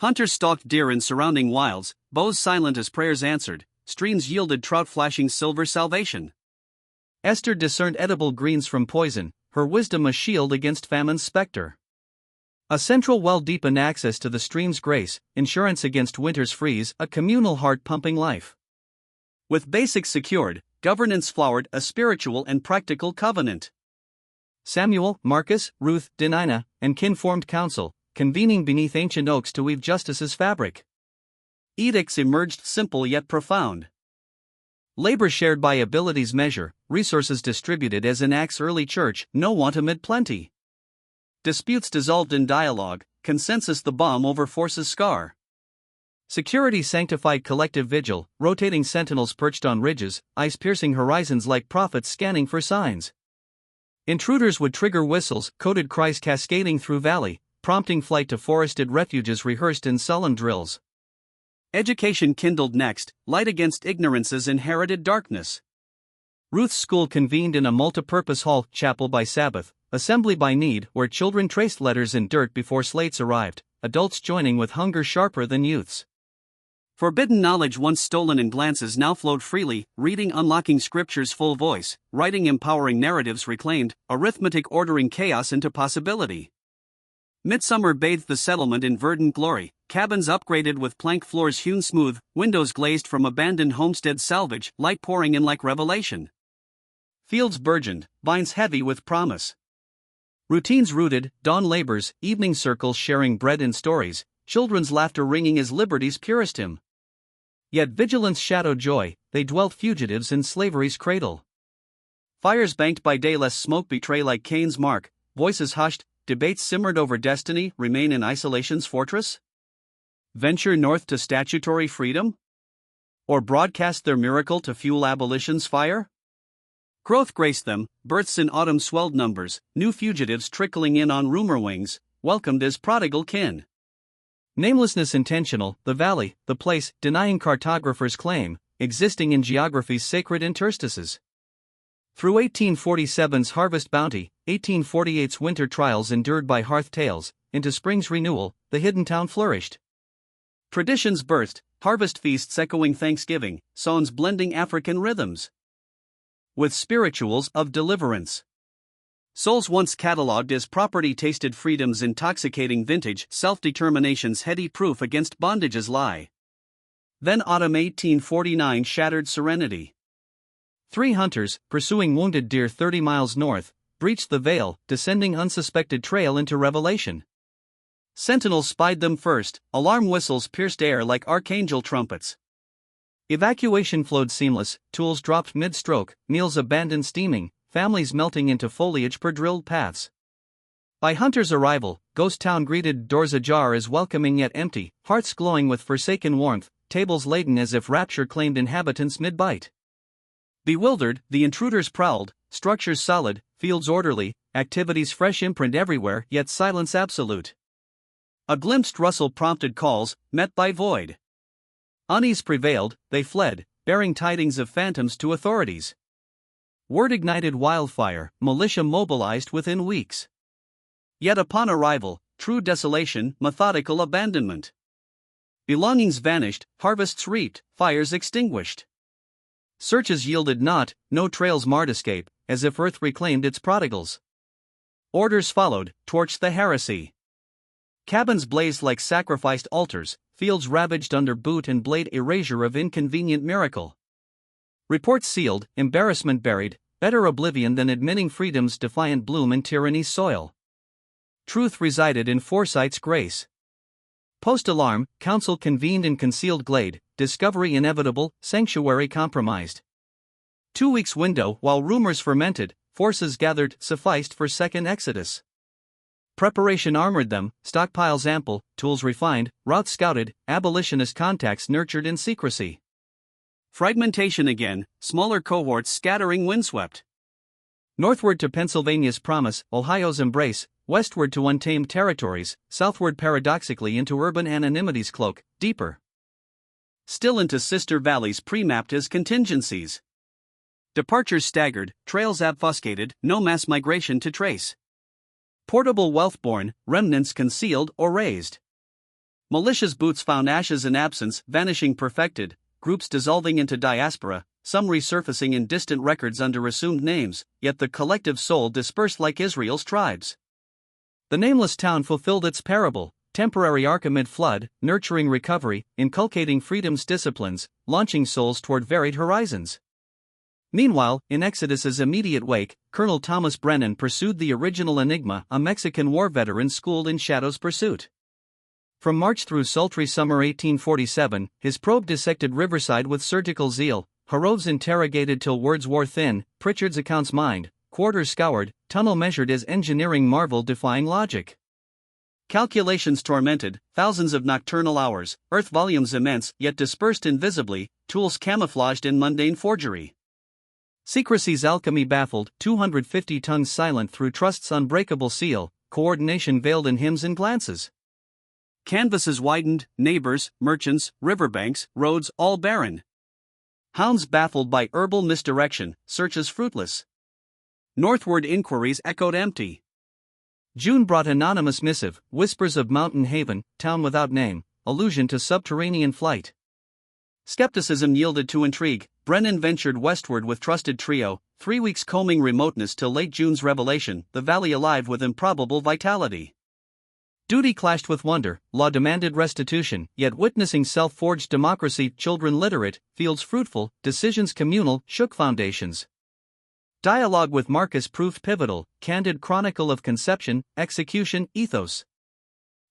Hunters stalked deer in surrounding wilds, bows silent as prayers answered, streams yielded trout flashing silver salvation. Esther discerned edible greens from poison, her wisdom a shield against famine's specter. A central well deepened access to the stream's grace, insurance against winter's freeze, a communal heart-pumping life. With basics secured, governance flowered, a spiritual and practical covenant. Samuel, Marcus, Ruth, Denina, and kin formed council, convening beneath ancient oaks to weave justice's fabric. Edicts emerged simple yet profound. Labor shared by ability's measure, resources distributed as in Acts' early church, no want amid plenty. Disputes dissolved in dialogue, consensus the balm over force's scar. Security sanctified collective vigil, rotating sentinels perched on ridges, ice-piercing horizons like prophets scanning for signs. Intruders would trigger whistles, coded cries cascading through valley, prompting flight to forested refuges rehearsed in sullen drills. Education kindled next, light against ignorance's inherited darkness. Ruth's school convened in a multipurpose hall, chapel by Sabbath, assembly by need, where children traced letters in dirt before slates arrived, adults joining with hunger sharper than youth's. Forbidden knowledge once stolen in glances now flowed freely, reading unlocking scripture's full voice, writing empowering narratives reclaimed, arithmetic ordering chaos into possibility. Midsummer bathed the settlement in verdant glory, cabins upgraded with plank floors hewn smooth, windows glazed from abandoned homestead salvage, light pouring in like revelation. Fields burgeoned, vines heavy with promise. Routines rooted, dawn labors, evening circles sharing bread and stories, children's laughter ringing as liberty's purest hymn. Yet vigilance shadowed joy, they dwelt fugitives in slavery's cradle. Fires banked by day less smoke betray like Cain's mark, voices hushed, debates simmered over destiny, remain in isolation's fortress? Venture north to statutory freedom? Or broadcast their miracle to fuel abolition's fire? Growth graced them, births in autumn swelled numbers, new fugitives trickling in on rumor wings, welcomed as prodigal kin. Namelessness intentional, the valley, the place, denying cartographers' claim, existing in geography's sacred interstices. Through 1847's harvest bounty, 1848's winter trials endured by hearth tales, into spring's renewal, the hidden town flourished. Traditions birthed, harvest feasts echoing Thanksgiving, songs blending African rhythms with spirituals of deliverance. Souls once catalogued as property tasted freedom's intoxicating vintage, self-determination's heady proof against bondage's lie. Then autumn 1849 shattered serenity. 3 hunters, pursuing wounded deer 30 miles north, breached the veil, descending unsuspected trail into revelation. Sentinels spied them first, alarm whistles pierced air like archangel trumpets. Evacuation flowed seamless, tools dropped mid-stroke, meals abandoned steaming, families melting into foliage per drilled paths. By hunters' arrival, ghost town greeted, doors ajar as welcoming yet empty, hearts glowing with forsaken warmth, tables laden as if rapture claimed inhabitants mid-bite. Bewildered, the intruders prowled, structures solid, fields orderly, activities fresh imprint everywhere, yet silence absolute. A glimpsed rustle prompted calls, met by void. Unease prevailed, they fled, bearing tidings of phantoms to authorities. Word ignited wildfire, militia mobilized within weeks. Yet upon arrival, true desolation, methodical abandonment. Belongings vanished, harvests reaped, fires extinguished. Searches yielded naught, no trails marred escape, as if earth reclaimed its prodigals. Orders followed, torched the heresy. Cabins blazed like sacrificed altars, fields ravaged under boot and blade erasure of inconvenient miracle. Reports sealed, embarrassment buried, better oblivion than admitting freedom's defiant bloom in tyranny's soil. Truth resided in foresight's grace. Post-alarm, council convened in concealed glade, discovery inevitable, sanctuary compromised. 2 weeks window, while rumors fermented, forces gathered, sufficed for second exodus. Preparation armored them, stockpiles ample, tools refined, routes scouted, abolitionist contacts nurtured in secrecy. Fragmentation again, smaller cohorts scattering windswept. Northward to Pennsylvania's promise, Ohio's embrace, westward to untamed territories, southward paradoxically into urban anonymity's cloak, deeper still into sister valleys pre-mapped as contingencies. Departures staggered, trails obfuscated, no mass migration to trace. Portable wealth born, remnants concealed or raised. Militia's boots found ashes and absence, vanishing perfected, groups dissolving into diaspora, some resurfacing in distant records under assumed names, yet the collective soul dispersed like Israel's tribes. The nameless town fulfilled its parable, temporary ark amid flood, nurturing recovery, inculcating freedom's disciplines, launching souls toward varied horizons. Meanwhile, in Exodus's immediate wake, Colonel Thomas Brennan pursued the original Enigma, a Mexican war veteran schooled in shadow's pursuit. From March through sultry summer 1847, his probe dissected Riverside with surgical zeal, Harroves interrogated till words wore thin, Pritchard's accounts mined, quarters scoured, tunnel measured as engineering marvel defying logic. Calculations tormented, thousands of nocturnal hours, earth volumes immense yet dispersed invisibly, tools camouflaged in mundane forgery. Secrecy's alchemy baffled, 250 tongues silent through trust's unbreakable seal, coordination veiled in hymns and glances. Canvases widened, neighbors, merchants, riverbanks, roads all barren. Hounds baffled by herbal misdirection, searches fruitless. Northward inquiries echoed empty. June brought anonymous missive, whispers of mountain haven, town without name, allusion to subterranean flight. Skepticism yielded to intrigue. Brennan ventured westward with trusted trio, 3 weeks combing remoteness till late June's revelation, the valley alive with improbable vitality. Duty clashed with wonder, law demanded restitution, yet witnessing self-forged democracy, children literate, fields fruitful, decisions communal, shook foundations. Dialogue with Marcus proved pivotal, candid chronicle of conception, execution, ethos.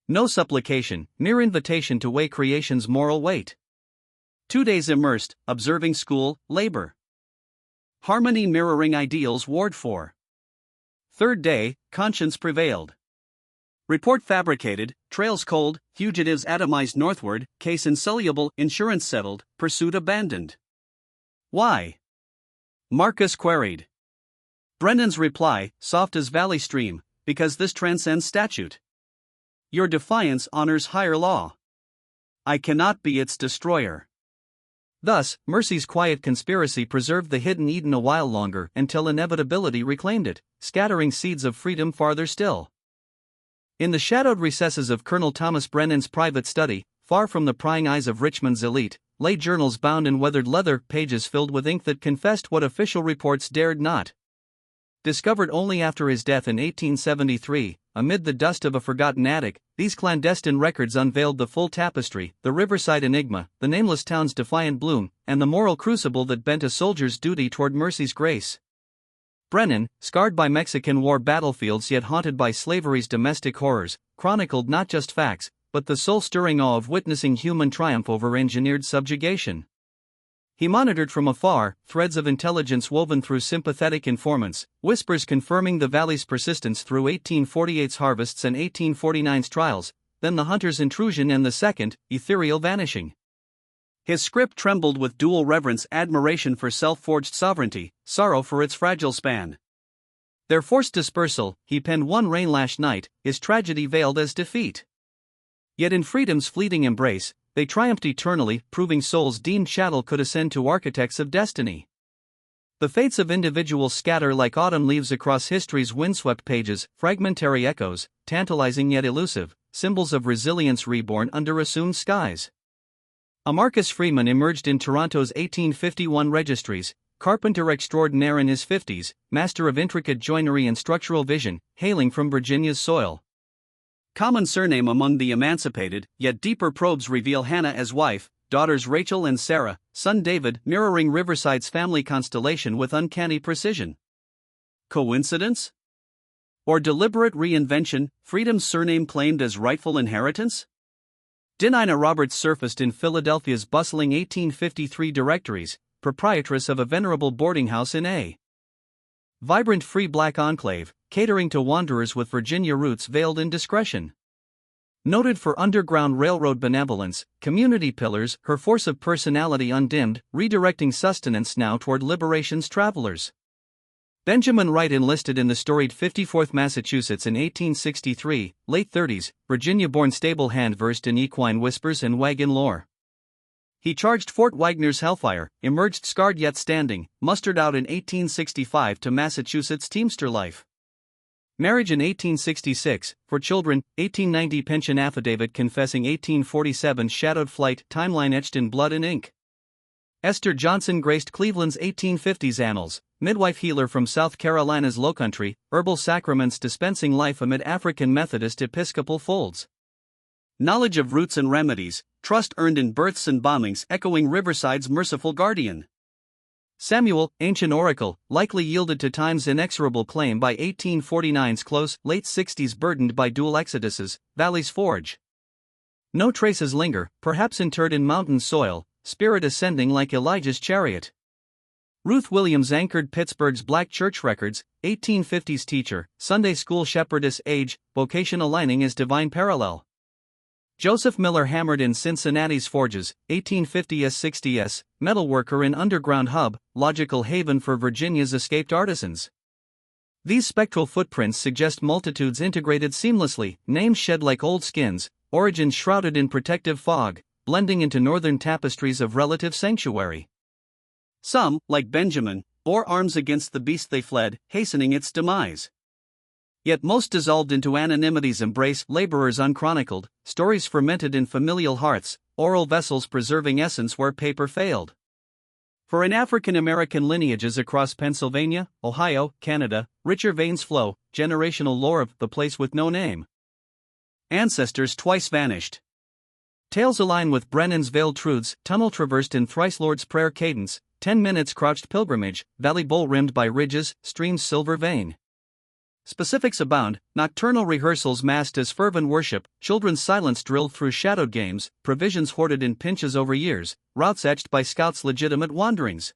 No supplication, mere invitation to weigh creation's moral weight. 2 days immersed, observing school, labor. Harmony mirroring ideals warred for. 3rd day, conscience prevailed. Report fabricated, trails cold, fugitives atomized northward, case insoluble, insurance settled, pursuit abandoned. Why? Marcus queried. Brennan's reply, soft as valley stream, because this transcends statute. Your defiance honors higher law. I cannot be its destroyer. Thus, mercy's quiet conspiracy preserved the hidden Eden a while longer until inevitability reclaimed it, scattering seeds of freedom farther still. In the shadowed recesses of Colonel Thomas Brennan's private study, far from the prying eyes of Richmond's elite, lay journals bound in weathered leather, pages filled with ink that confessed what official reports dared not. Discovered only after his death in 1873, amid the dust of a forgotten attic, these clandestine records unveiled the full tapestry, the Riverside enigma, the nameless town's defiant bloom, and the moral crucible that bent a soldier's duty toward mercy's grace. Brennan, scarred by Mexican War battlefields yet haunted by slavery's domestic horrors, chronicled not just facts, but the soul-stirring awe of witnessing human triumph over engineered subjugation. He monitored from afar, threads of intelligence woven through sympathetic informants, whispers confirming the valley's persistence through 1848's harvests and 1849's trials, then the hunter's intrusion and the second, ethereal vanishing. His script trembled with dual reverence, admiration for self-forged sovereignty, sorrow for its fragile span. Their forced dispersal, he penned one rain-lashed night, is tragedy veiled as defeat. Yet in freedom's fleeting embrace, they triumphed eternally, proving souls deemed chattel could ascend to architects of destiny. The fates of individuals scatter like autumn leaves across history's windswept pages, fragmentary echoes, tantalizing yet elusive, symbols of resilience reborn under assumed skies. A Marcus Freeman emerged in Toronto's 1851 registries, carpenter extraordinaire in his 50s, master of intricate joinery and structural vision, hailing from Virginia's soil. Common surname among the emancipated, yet deeper probes reveal Hannah as wife, daughters Rachel and Sarah, son David, mirroring Riverside's family constellation with uncanny precision. Coincidence? Or deliberate reinvention, freedom's surname claimed as rightful inheritance? Denina Roberts surfaced in Philadelphia's bustling 1853 directories, proprietress of a venerable boarding house in a vibrant free black enclave, catering to wanderers with Virginia roots veiled in discretion. Noted for Underground Railroad benevolence, community pillars, her force of personality undimmed, redirecting sustenance now toward liberation's travelers. Benjamin Wright enlisted in the storied 54th Massachusetts in 1863, late 30s, Virginia-born stable hand versed in equine whispers and wagon lore. He charged Fort Wagner's Hellfire, emerged scarred yet standing, mustered out in 1865 to Massachusetts teamster life. Marriage in 1866, for children, 1890 pension affidavit confessing 1847 shadowed flight, timeline etched in blood and ink. Esther Johnson graced Cleveland's 1850s annals, midwife healer from South Carolina's lowcountry, herbal sacraments dispensing life amid African Methodist Episcopal folds. Knowledge of roots and remedies, trust earned in births and bombings echoing Riverside's merciful guardian. Samuel, ancient oracle, likely yielded to time's inexorable claim by 1849's close, late 60s burdened by dual exoduses, Valley's Forge. No traces linger, perhaps interred in mountain soil, spirit ascending like Elijah's chariot. Ruth Williams anchored Pittsburgh's Black Church records, 1850s teacher, Sunday school shepherdess age, vocation aligning as divine parallel. Joseph Miller hammered in Cincinnati's forges, 1850s-60s, metalworker in underground hub, logical haven for Virginia's escaped artisans. These spectral footprints suggest multitudes integrated seamlessly, names shed like old skins, origins shrouded in protective fog, blending into northern tapestries of relative sanctuary. Some, like Benjamin, bore arms against the beast they fled, hastening its demise. Yet most dissolved into anonymity's embrace, laborers unchronicled, stories fermented in familial hearths, oral vessels preserving essence where paper failed. For in African American lineages across Pennsylvania, Ohio, Canada, richer veins flow, generational lore of the place with no name. Ancestors twice vanished. Tales align with Brennan's veiled truths, tunnel traversed in thrice Lord's Prayer cadence, 10 minutes crouched pilgrimage, valley bowl rimmed by ridges, streams silver vein. Specifics abound, nocturnal rehearsals masked as fervent worship, children's silence drilled through shadowed games, provisions hoarded in pinches over years, routes etched by scouts' legitimate wanderings.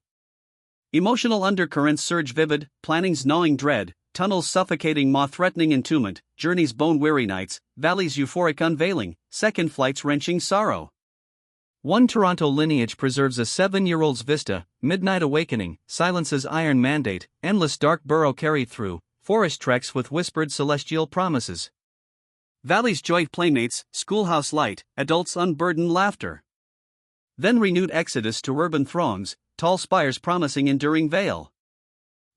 Emotional undercurrents surge vivid, planning's gnawing dread, tunnels suffocating moth-threatening entombment, journeys bone-weary nights, valleys euphoric unveiling, second flights wrenching sorrow. One Toronto lineage preserves a 7-year-old's vista, midnight awakening, silence's iron mandate, endless dark burrow carried through, forest treks with whispered celestial promises. Valley's joy playmates, schoolhouse light, adults' unburdened laughter. Then renewed exodus to urban throngs, tall spires promising enduring veil.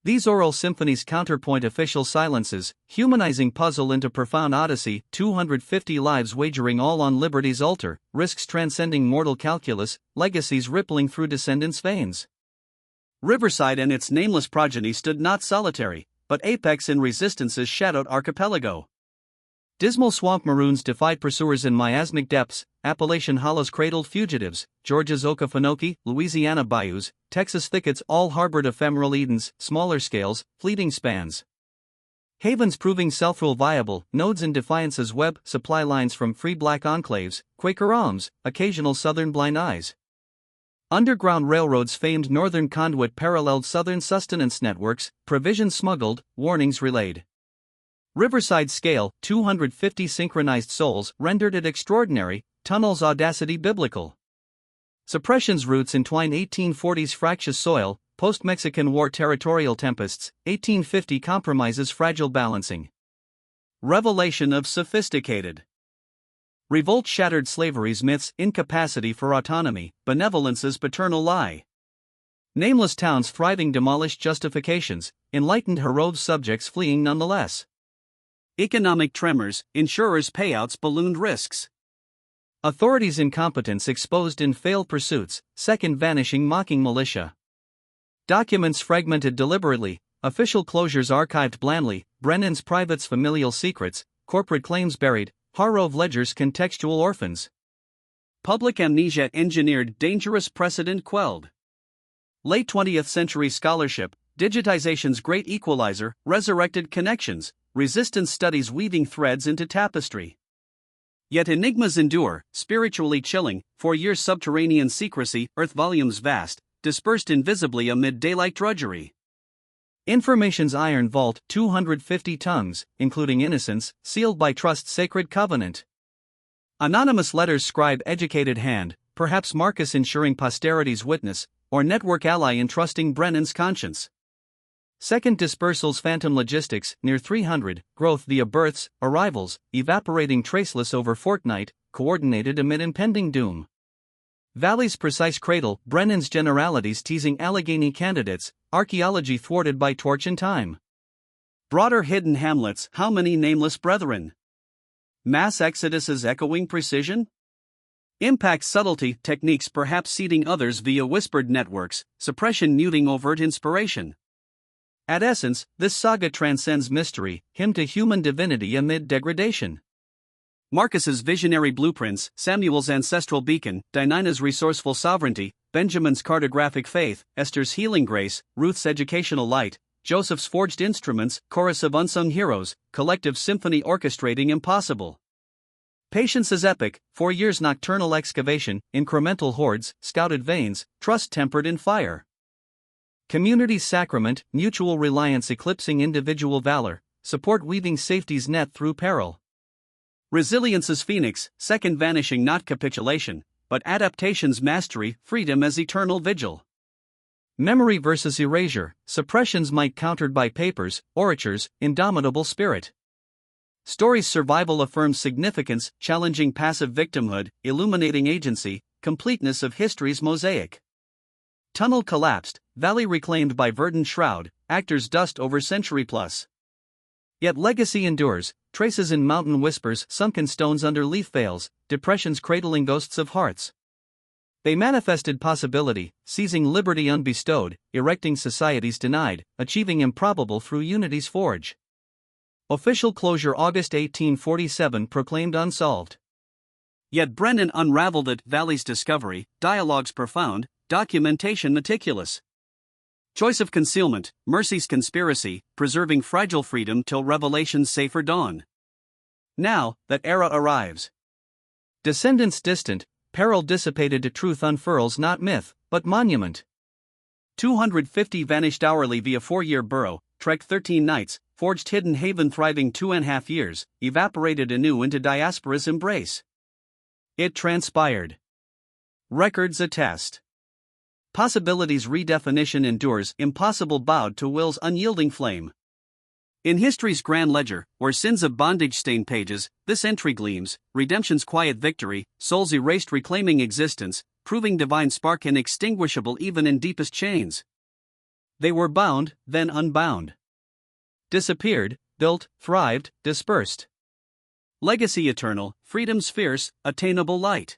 These oral symphonies counterpoint official silences, humanizing puzzle into profound odyssey, 250 lives wagering all on liberty's altar, risks transcending mortal calculus, legacies rippling through descendants' veins. Riverside and its nameless progeny stood not solitary, but apex in resistance's shadowed archipelago. Dismal swamp maroons defied pursuers in miasmic depths, Appalachian hollows cradled fugitives, Georgia's Okefenokee, Louisiana bayous, Texas thickets all harbored ephemeral Edens, smaller scales, fleeting spans. Havens proving self-rule viable, nodes in defiance's web, supply lines from free black enclaves, Quaker alms, occasional southern blind eyes. Underground railroads famed northern conduit paralleled southern sustenance networks, provisions smuggled, warnings relayed. Riverside's scale, 250 synchronized souls, rendered it extraordinary, tunnels' audacity biblical. Suppression's roots entwine 1840s fractious soil, post-Mexican War territorial tempests, 1850 compromises fragile balancing. Revelation of sophisticated. Revolt shattered slavery's myths, incapacity for autonomy, benevolence's paternal lie. Nameless towns thriving demolished justifications, enlightened Herod's subjects fleeing nonetheless. Economic tremors, insurers' payouts ballooned risks. Authorities' incompetence exposed in failed pursuits, second vanishing mocking militia. Documents fragmented deliberately, official closures archived blandly, Brennan's privates familial secrets, corporate claims buried, Harrove ledgers contextual orphans. Public amnesia engineered dangerous precedent quelled. Late 20th century scholarship, digitization's great equalizer, resurrected connections, resistance studies weaving threads into tapestry. Yet enigmas endure, spiritually chilling, 4 years subterranean secrecy, earth volumes vast, dispersed invisibly amid daylight drudgery. Information's iron vault, 250 tongues, including innocence, sealed by trust's sacred covenant. Anonymous letters scribe educated hand, perhaps Marcus ensuring posterity's witness, or network ally entrusting Brennan's conscience. Second dispersal's phantom logistics, near 300, growth via births, arrivals, evaporating traceless over fortnight, coordinated amid impending doom. Valley's precise cradle, Brennan's generalities teasing Allegheny candidates, archaeology thwarted by torch and time. Broader hidden hamlets, how many nameless brethren? Mass exodus's echoing precision? Impact subtlety, techniques perhaps seeding others via whispered networks, suppression muting overt inspiration. At essence, this saga transcends mystery, hymn to human divinity amid degradation. Marcus's visionary blueprints, Samuel's ancestral beacon, Dinah's resourceful sovereignty, Benjamin's cartographic faith, Esther's healing grace, Ruth's educational light, Joseph's forged instruments, chorus of unsung heroes, collective symphony orchestrating impossible. Patience is epic, 4 years nocturnal excavation, incremental hordes, scouted veins, trust tempered in fire. Community's sacrament, mutual reliance eclipsing individual valor, support weaving safety's net through peril. Resilience's phoenix, second vanishing not capitulation, but adaptation's mastery, freedom as eternal vigil. Memory versus erasure, suppression's might countered by papers, orature's indomitable spirit. Story's survival affirms significance, challenging passive victimhood, illuminating agency, completeness of history's mosaic. Tunnel collapsed, valley reclaimed by verdant shroud, actors dust over century plus. Yet legacy endures, traces in mountain whispers, sunken stones under leaf veils, depressions cradling ghosts of hearts. They manifested possibility, seizing liberty unbestowed, erecting societies denied, achieving improbable through unity's forge. Official closure August 1847 proclaimed unsolved. Yet Brennan unraveled it, Valley's discovery, dialogues profound, documentation meticulous. Choice of concealment, mercy's conspiracy, preserving fragile freedom till revelation's safer dawn. Now, that era arrives. Descendants distant, peril dissipated to truth unfurls not myth, but monument. 250 vanished hourly via 4-year burrow, trek 13 nights, forged hidden haven thriving 2.5 years, evaporated anew into diaspora's embrace. It transpired. Records attest. Possibility's redefinition endures, impossible bowed to will's unyielding flame. In history's grand ledger, where sins of bondage stain pages, this entry gleams, redemption's quiet victory, souls erased reclaiming existence, proving divine spark inextinguishable even in deepest chains. They were bound, then unbound. Disappeared, built, thrived, dispersed. Legacy eternal, freedom's fierce, attainable light.